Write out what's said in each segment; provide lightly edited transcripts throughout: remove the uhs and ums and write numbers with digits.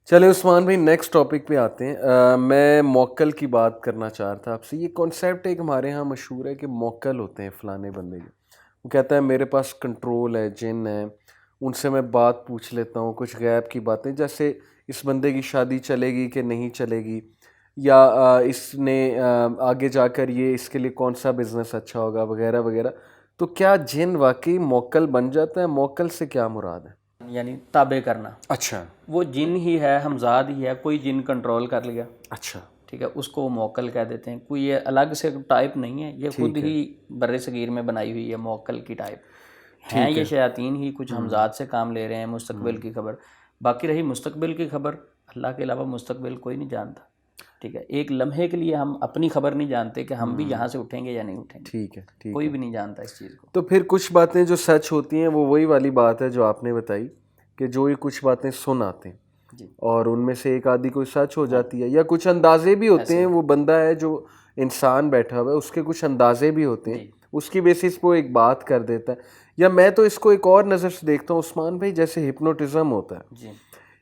चले उस्मान भाई, next topic पे आते हैं। मैं मौक्कल की बात करना चाह रहा था आपसे। ये कॉन्सेप्ट एक हमारे यहाँ मशहूर है कि मौक्कल होते हैं फ़लाने बंदे के। वो कहता है मेरे पास कंट्रोल है, जिन है, उनसे मैं बात पूछ लेता हूँ, कुछ गैब की बातें, जैसे इस बंदे की शादी चलेगी कि नहीं चलेगी, या इसने आगे जाकर ये इसके लिए कौन सा बिज़नेस अच्छा होगा, वगैरह वगैरह। तो क्या जिन वाकई मौक्कल बन जाता है? मौक्कल से क्या मुराद है? यानी ताबे करना। अच्छा वो जिन ही है, हमजाद ही है, कोई जिन कंट्रोल कर लिया, अच्छा। ठीक है, उसको मोकल कह देते हैं। कोई ये अलग से टाइप नहीं है, ये खुद ही बर्रे सगीर में बनाई हुई है मोकल की टाइप हैं। ये शयातीन ही कुछ हमजाद से काम ले रहे हैं मुस्तकबिल की खबर। बाकी रही मुस्तकबिल की खबर, अल्लाह के अलावा मुस्तकबिल कोई नहीं जानता। ठीक है, एक लम्हे के लिए हम अपनी खबर नहीं जानते कि हम भी यहाँ से उठेंगे या नहीं उठेंगे। ठीक है, ठीक कोई है। भी नहीं जानता इस चीज़ को। तो फिर कुछ बातें जो सच होती हैं वो वही वाली बात है जो आपने बताई, कि जो ये कुछ बातें सुन आते हैं जी और उनमें से एक आधी कोई सच हो जाती है, या कुछ अंदाजे भी होते हैं। वो बंदा है जो इंसान बैठा हुआ है, उसके कुछ अंदाजे भी होते हैं, उसकी बेसिस पे वो एक बात कर देता है। या मैं तो इसको एक और नज़र से देखता हूँ उस्मान भाई, जैसे हिप्नोटिज्म होता है जी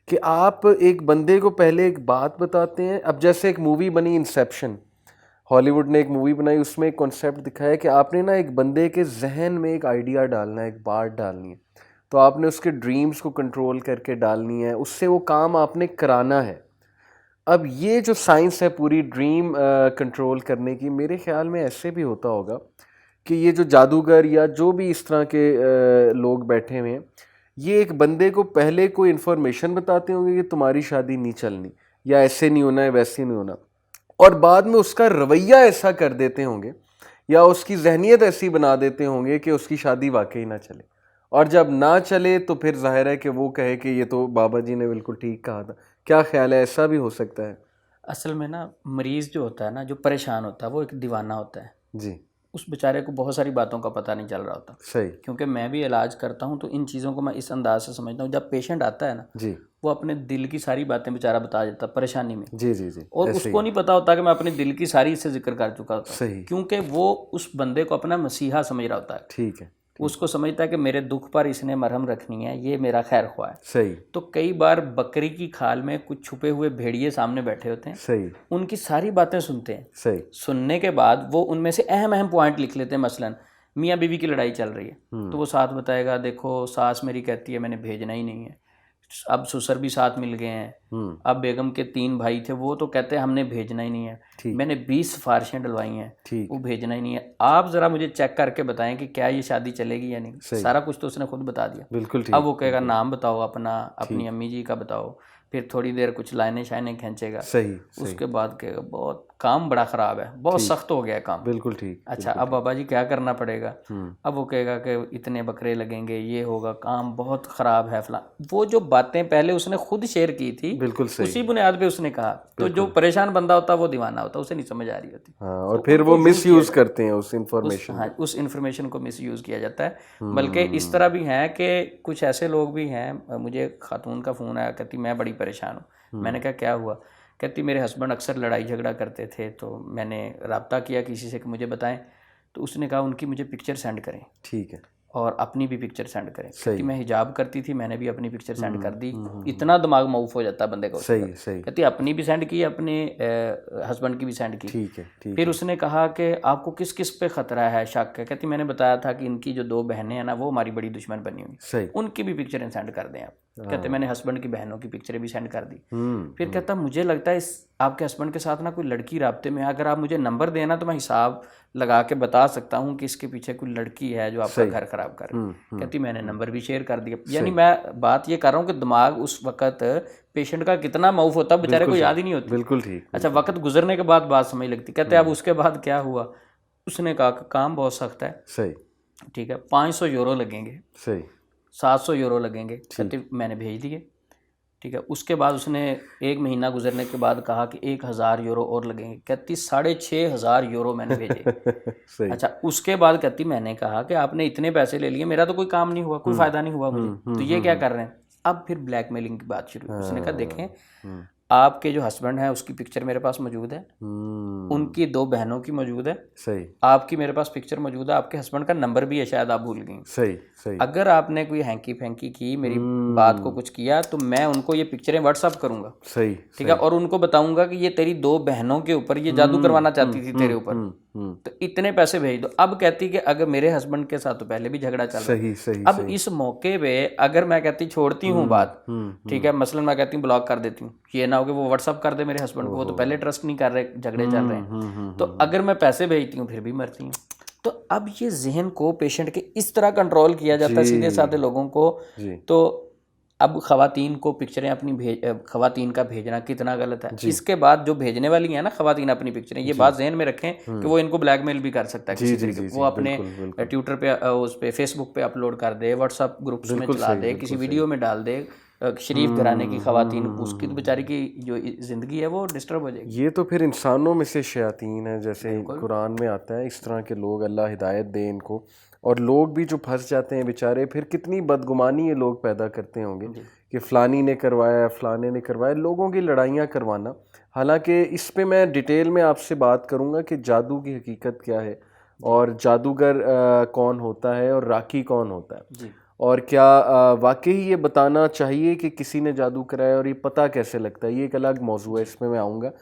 कि आप एक बंदे को पहले एक बात बताते हैं। अब जैसे एक मूवी बनी इंसेप्शन, हॉलीवुड ने एक मूवी बनाई, उसमें एक कॉन्सेप्ट दिखाया कि आपने ना एक बंदे के जहन में एक आइडिया डालना है, एक बात डालनी है, तो आपने उसके ड्रीम्स को कंट्रोल करके डालनी है, उससे वो काम आपने कराना है। अब ये जो साइंस है पूरी ड्रीम कंट्रोल करने की, मेरे ख्याल में ऐसे भी होता होगा कि ये जो जादूगर या जो भी इस तरह के लोग बैठे हुए हैं, ये एक बंदे को पहले कोई इन्फॉर्मेशन बताते होंगे कि तुम्हारी शादी नहीं चलनी, या ऐसे नहीं होना है, वैसे नहीं होना, और बाद में उसका रवैया ऐसा कर देते होंगे या उसकी जहनीत ऐसी बना देते होंगे कि उसकी शादी वाकई ना चले। और जब ना चले तो फिर जाहिर है कि वो कहे कि ये तो बाबा जी ने बिल्कुल ठीक कहा था। क्या ख्याल है, ऐसा भी हो सकता है? असल में ना, मरीज़ जो होता है ना, जो परेशान होता है, वो एक दीवाना होता है। जी, उस बेचारे को बहुत सारी बातों का पता नहीं चल रहा होता। सही। क्योंकि मैं भी इलाज करता हूँ तो इन चीज़ों को मैं इस अंदाज से समझता हूँ। जब पेशेंट आता है ना, जी वो अपने दिल की सारी बातें बेचारा बता देता है परेशानी में, जी जी जी, और ऐसे ही उसको नहीं पता होता कि मैं अपने दिल की सारी इससे जिक्र कर चुका होता हूँ। सही। क्योंकि वो उस बंदे को अपना मसीहा समझ रहा होता है। ठीक है, उसको समझता है कि मेरे दुख पर इसने मरहम रखनी है, ये मेरा खैर ख्वाह है। सही तो कई बार बकरी की खाल में कुछ छुपे हुए भेड़िए सामने बैठे होते हैं, सही उनकी सारी बातें सुनते हैं। सही। सुनने के बाद वो उनमें से अहम अहम पॉइंट लिख लेते हैं। मसलन मियाँ बीवी की लड़ाई चल रही है, तो वो साथ बताएगा, देखो सास मेरी कहती है मैंने भेजना ही नहीं है, अब ससुर भी साथ मिल गए हैं, अब बेगम के 3 भाई थे, वो तो कहते हैं हमने भेजना ही नहीं है, मैंने 20 सिफारिशें डलवाई हैं, ठीक वो भेजना ही नहीं है। आप ज़रा मुझे चेक करके बताएं कि क्या ये शादी चलेगी या नहीं। सारा कुछ तो उसने खुद बता दिया। बिल्कुल अब ठीक। वो कहेगा नाम बताओ अपना, अपनी अम्मी जी का बताओ, फिर थोड़ी देर कुछ लाइनें शाइनें खींचेगा। सही उसके बाद कहेगा बहुत काम बड़ा ख़राब है, बहुत सख्त हो गया है काम। बिल्कुल ठीक। अच्छा, अब बाबा जी क्या करना पड़ेगा? अब वो कहेगा कि इतने बकरे लगेंगे, ये होगा, काम बहुत ख़राब है फला। वो जो बातें पहले उसने खुद शेयर की थी, बिल्कुल सही। उसी बुनियाद पे उसने कहा। तो जो परेशान बंदा होता है वो दीवाना होता है, उसे नहीं समझ आ रही होती। हाँ, और तो फिर उनको वो यूज़ मिस किया यूज जाता करते हैं उस है। इंफॉर्मेशन हाँ, उस इन्फॉर्मेशन को मिस यूज़ किया जाता है। बल्कि इस तरह भी हैं कि कुछ ऐसे लोग भी हैं। मुझे खातून का फ़ोन आया, कहती मैं बड़ी परेशान हूँ। मैंने कहा क्या हुआ? कहती मेरे हस्बैंड अक्सर लड़ाई झगड़ा करते थे, तो मैंने रब्ता किया किसी से कि मुझे बताएं, तो उसने कहा उनकी मुझे पिक्चर सेंड करें ठीक है, और अपनी भी पिक्चर सेंड करें। सही। कहती मैं हिजाब करती थी, मैंने भी अपनी पिक्चर सेंड कर दी। इतना दिमाग माऊफ हो जाता है बंदे का उसी सही पर। सही। कहती अपनी भी सेंड की, अपने हस्बैंड की भी सेंड की। ठीक है, ठीक फिर है, उसने कहा कि आपको किस किस पे ख़तरा है, शक है? कहती मैंने बताया था कि इनकी जो 2 बहनें हैं ना, वो हमारी बड़ी दुश्मन बनी हुई, सही। उनकी भी पिक्चरें सेंड कर दें आप। कहते मैंने हस्बैंड की बहनों की पिक्चरें भी सेंड कर दी। हम्म। फिर कहता मुझे लगता है इस आपके हस्बैंड के साथ ना कोई लड़की राब्ते में है, अगर आप मुझे नंबर देना तो मैं हिसाब लगा के बता सकता हूँ कि इसके पीछे कोई लड़की है जो आपका घर खराब कर रही है। कहती मैंने नंबर भी शेयर कर दिया। यानी मैं बात ये कर रहा हूँ कि दिमाग उस वक्त पेशेंट का कितना माउफ होता है, बेचारे को याद ही नहीं होती। बिल्कुल ठीक। अच्छा, वक्त गुजरने के बाद बात समझ लगती। कहते अब उसके बाद क्या हुआ? उसने कहा कि काम बहुत सख्त है, सही ठीक है, 500 यूरो लगेंगे, सही 700 यूरो लगेंगे। कहते मैंने भेज दिए, ठीक है। उसके बाद उसने 1 महीना गुजरने के बाद कहा कि 1000 यूरो और लगेंगे। कहती 6500 यूरो मैंने भेजे। सही। अच्छा, उसके बाद कहती मैंने कहा कि आपने इतने पैसे ले लिए, मेरा तो कोई काम नहीं हुआ, कोई फ़ायदा नहीं हुआ मुझे, तो ये क्या कर रहे हैं? अब फिर ब्लैकमेलिंग की बात शुरू हुई। उसने कहा देखें, आपके जो हस्बैंड है उसकी पिक्चर मेरे पास मौजूद है, उनकी 2 बहनों की मौजूद है, सही, आपकी मेरे पास पिक्चर मौजूद है, आपके हस्बैंड का नंबर भी है, शायद आप भूल गई। सही, सही। अगर आपने कोई हैंकी फैंकी की, मेरी बात को कुछ किया, तो मैं उनको ये पिक्चरें व्हाट्सअप करूंगा, सही, ठीक है, और उनको बताऊंगा कि ये तेरी 2 बहनों के ऊपर ये जादू करवाना चाहती थी तेरे ऊपर, तो इतने पैसे भेज दो। अब कहती कि अगर मेरे हस्बैंड के साथ तो पहले भी झगड़ा चल रहा है, सही, सही, अब इस मौके पे अगर मैं कहती छोड़ती हूँ बात, ठीक है, मसलन मैं कहती हूँ ब्लॉक कर देती हूँ, ये ना हो कि वो व्हाट्सअप कर दे मेरे हस्बैंड को, वो तो पहले ट्रस्ट नहीं कर रहे, झगड़े चल रहे हैं, तो अगर मैं पैसे भेजती हूँ फिर भी मरती हूँ। तो अब ये जहन को पेशेंट के इस तरह कंट्रोल किया जाता है सीधे साधे लोगों को। तो अब खवातीन को पिक्चरें अपनी खवातीन का भेजना कितना गलत है। इसके बाद जो भेजने वाली है ना खवातीन अपनी पिक्चरें, ये बात जहन में रखें कि वो इनको ब्लैकमेल भी कर सकता है किसी तरीके, वो अपने ट्विटर पे, उस पे, फेसबुक पे अपलोड कर दे, व्हाट्सएप ग्रुप्स में चला दे, किसी वीडियो में डाल दे, शरीफ घराने की खवातीन, उसकी तो बेचारी की जो जिंदगी है वो डिस्टर्ब हो जाएगी। ये तो फिर इंसानों में से शयातीन है, जैसे कुरान में आता है, इस तरह के लोग, अल्लाह हिदायत दे इनको। और लोग भी जो फंस जाते हैं बेचारे, फिर कितनी बदगुमानी ये लोग पैदा करते होंगे कि फ़लानी ने करवाया, फ़लाने ने करवाया, लोगों की लड़ाइयाँ करवाना। हालांकि इस पे मैं डिटेल में आपसे बात करूँगा कि जादू की हकीकत क्या है, और जादूगर कौन होता है, और राखी कौन होता है, और क्या वाकई ये बताना चाहिए कि किसी ने जादू कराया, और ये पता कैसे लगता है, ये एक अलग मौजू है, इसमें मैं आऊँगा।